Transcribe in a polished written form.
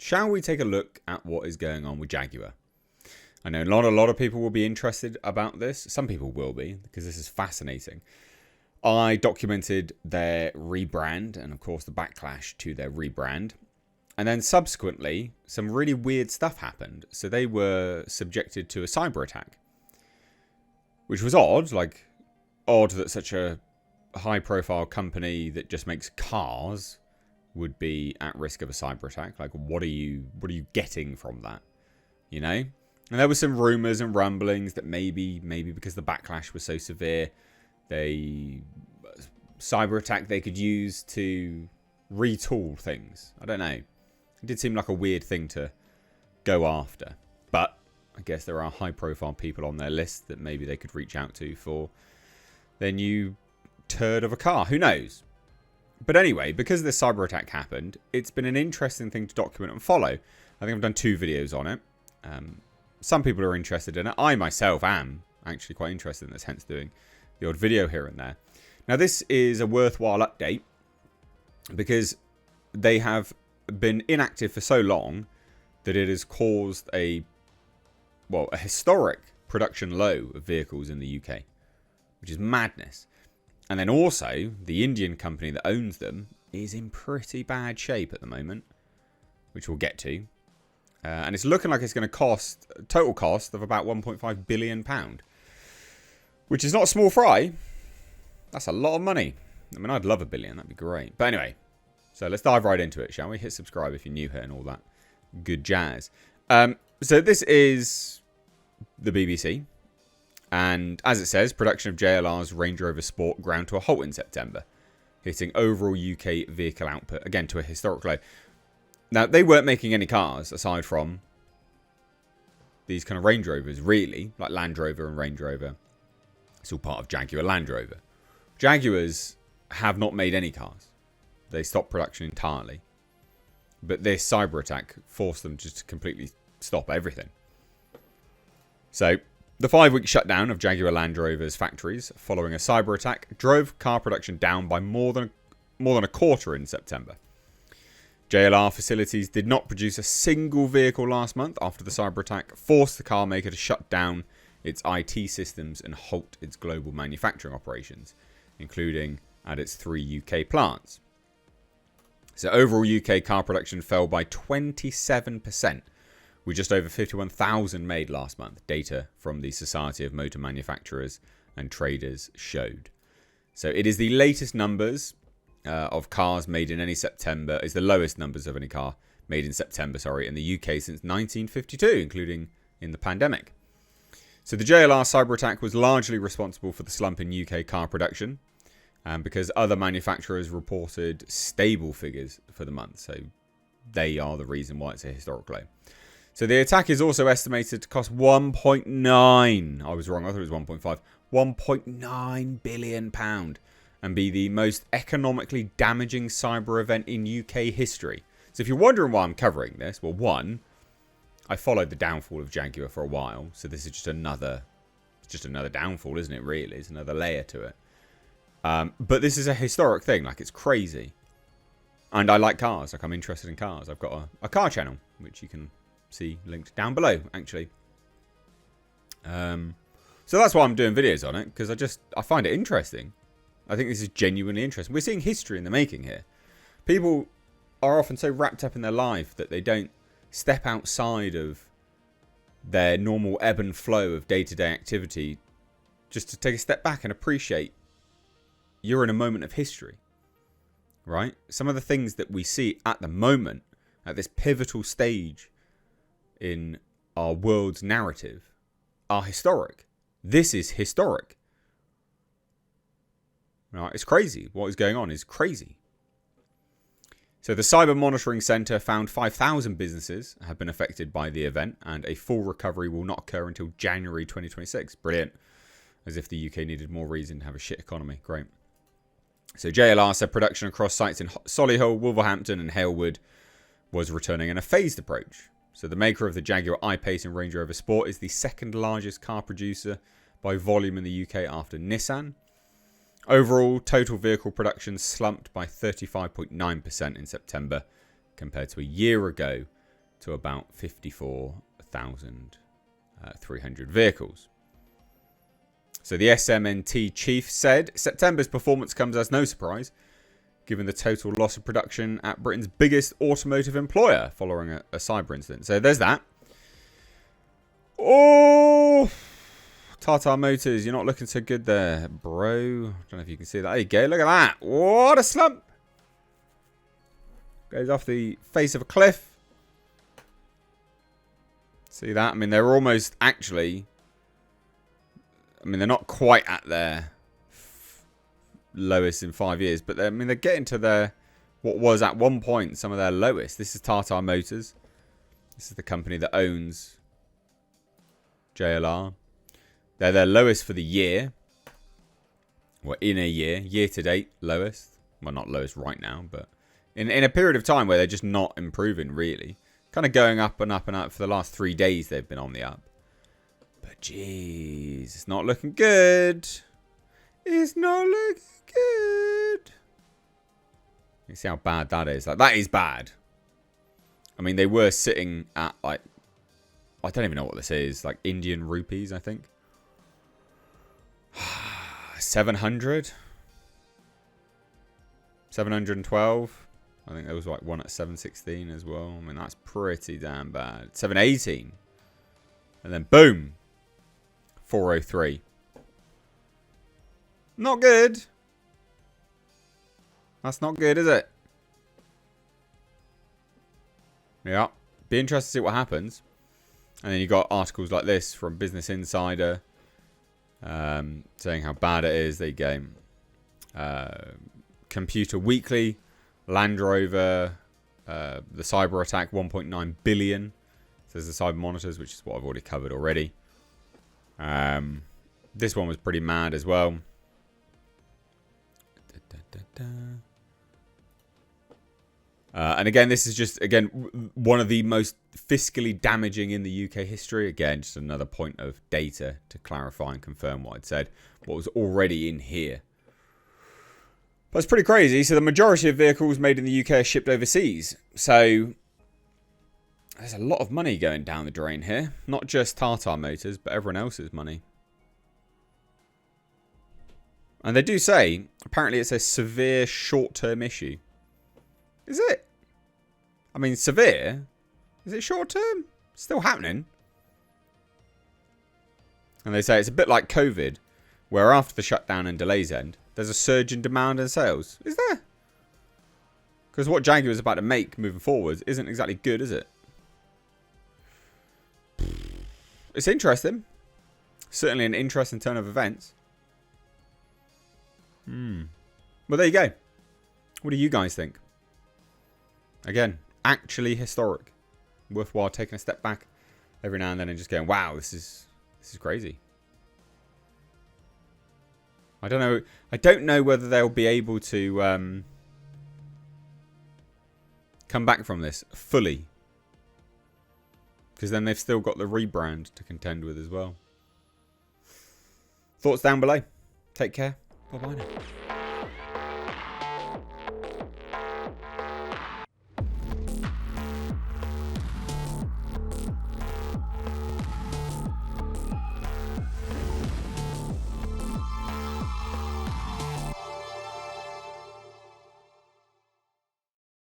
shall we take a look at what is going on with Jaguar? I know not a lot of people will be interested about this. Some people will be, because this is fascinating. I documented their rebrand and, of course, the backlash to their rebrand. And then subsequently, some really weird stuff happened. So they were subjected to a cyber attack, which was odd. Like, odd that such a high-profile company that just makes cars would be at risk of a cyber attack. Like, what are you getting from that? You know? And there were some rumors and rumblings that maybe because the backlash was so severe, cyber attack they could use to retool things. I don't know. It did seem like a weird thing to go after. But I guess there are high-profile people on their list that maybe they could reach out to for their new turd of a car. Who knows? But anyway, because this cyber attack happened, it's been an interesting thing to document and follow. I think I've done 2 videos on it. Some people are interested in it. I myself am actually quite interested in this, hence doing the odd video here and there. Now, this is a worthwhile update because they have been inactive for so long that it has caused a historic production low of vehicles in the UK, which is madness. And then also, the Indian company that owns them is in pretty bad shape at the moment, which we'll get to. And it's looking like it's going to cost a total cost of about £1.5 billion, which is not a small fry. That's a lot of money. I mean, I'd love $1 billion. That'd be great. But anyway, so let's dive right into it, shall we? Hit subscribe if you're new here and all that good jazz. So this is the BBC. And as it says, production of JLR's Range Rover Sport ground to a halt in September, hitting overall UK vehicle output, again, to a historic low. Now, they weren't making any cars aside from these kind of Range Rovers, really, like Land Rover and Range Rover. It's all part of Jaguar Land Rover. Jaguars have not made any cars. They stopped production entirely. But this cyber attack forced them just to completely stop everything. So, the 5-week shutdown of Jaguar Land Rover's factories following a cyber attack drove car production down by more than a quarter in September. JLR facilities did not produce a single vehicle last month after the cyber attack forced the car maker to shut down its IT systems and halt its global manufacturing operations, including at its 3 UK plants. So overall UK car production fell by 27%, with just over 51,000 made last month, data from the Society of Motor Manufacturers and Traders showed. So it is the latest numbers of cars made in any September, is the lowest numbers of any car made in September, in the UK since 1952, including in the pandemic. So the JLR cyber attack was largely responsible for the slump in UK car production, because other manufacturers reported stable figures for the month. So they are the reason why it's a historic low. So the attack is also estimated to cost 1.9. I was wrong. I thought it was 1.5. 1.9 billion pound, and be the most economically damaging cyber event in UK history. So if you're wondering why I'm covering this, well, one, I followed the downfall of Jaguar for a while, so this is just another downfall, isn't it? Really, it's another layer to it. But this is a historic thing. Like, it's crazy, and I like cars. Like, I'm interested in cars. I've got a car channel which you can see linked down below, actually. So that's why I'm doing videos on it, because I find it interesting. I think this is genuinely interesting. We're seeing history in the making here. People are often so wrapped up in their life that they don't step outside of their normal ebb and flow of day-to-day activity just to take a step back and appreciate you're in a moment of history, right? Some of the things that we see at the moment, at this pivotal stage in our world's narrative, are historic. This is historic. Right, it's crazy. What is going on is crazy. So the Cyber Monitoring Centre found 5,000 businesses have been affected by the event, and a full recovery will not occur until January 2026. Brilliant. As if the UK needed more reason to have a shit economy. Great. So JLR said production across sites in Solihull, Wolverhampton and Halewood was returning in a phased approach. So the maker of the Jaguar I-Pace and Range Rover Sport is the second largest car producer by volume in the UK after Nissan. Overall, total vehicle production slumped by 35.9% in September compared to a year ago, to about 54,300 vehicles. So the SMNT chief said, September's performance comes as no surprise, given the total loss of production at Britain's biggest automotive employer following a cyber incident. So there's that. Oh, Tata Motors, you're not looking so good there, bro. I don't know if you can see that. There you go. Look at that. What a slump. Goes off the face of a cliff. See that? I mean, they're almost actually... I mean, they're not quite at their lowest in 5 years. But they're getting to their... what was at one point some of their lowest. This is Tata Motors. This is the company that owns JLR. They're their lowest for the year. Well, in a year. Year to date, lowest. Well, not lowest right now, but... In a period of time where they're just not improving, really. Kind of going up and up and up. For the last 3 days, they've been on the up. But, jeez, it's not looking good. It's not looking good. You see how bad that is? Like, that is bad. I mean, they were sitting at, like... I don't even know what this is. Like, Indian rupees, I think. 700? 712? I think there was like one at 716 as well. I mean, that's pretty damn bad. 718. And then boom. 403. Not good. That's not good, is it? Yeah. Be interested to see what happens. And then you got articles like this from Business Insider. Saying how bad it is. There you go. Computer Weekly. Land Rover, the cyber attack, 1.9 billion. Says the cyber monitors, which is what I've already covered already. This one was pretty mad as well. And again, this is just, one of the most fiscally damaging in the UK history. Again, just another point of data to clarify and confirm what I'd said. What was already in here. But it's pretty crazy. So the majority of vehicles made in the UK are shipped overseas. So there's a lot of money going down the drain here. Not just Tata Motors, but everyone else's money. And they do say, apparently it's a severe short-term issue. Is it? I mean, severe? Is it short-term? Still happening. And they say it's a bit like COVID, where after the shutdown and delays end, there's a surge in demand and sales. Is there? Because what Jaguar is about to make moving forwards isn't exactly good, is it? It's interesting. Certainly an interesting turn of events. Well, there you go. What do you guys think? Again, actually historic. Worthwhile taking a step back every now and then and just going, wow, this is crazy. I don't know. I don't know whether they'll be able to come back from this fully, because then they've still got the rebrand to contend with as well. Thoughts down below. Take care. Bye bye now.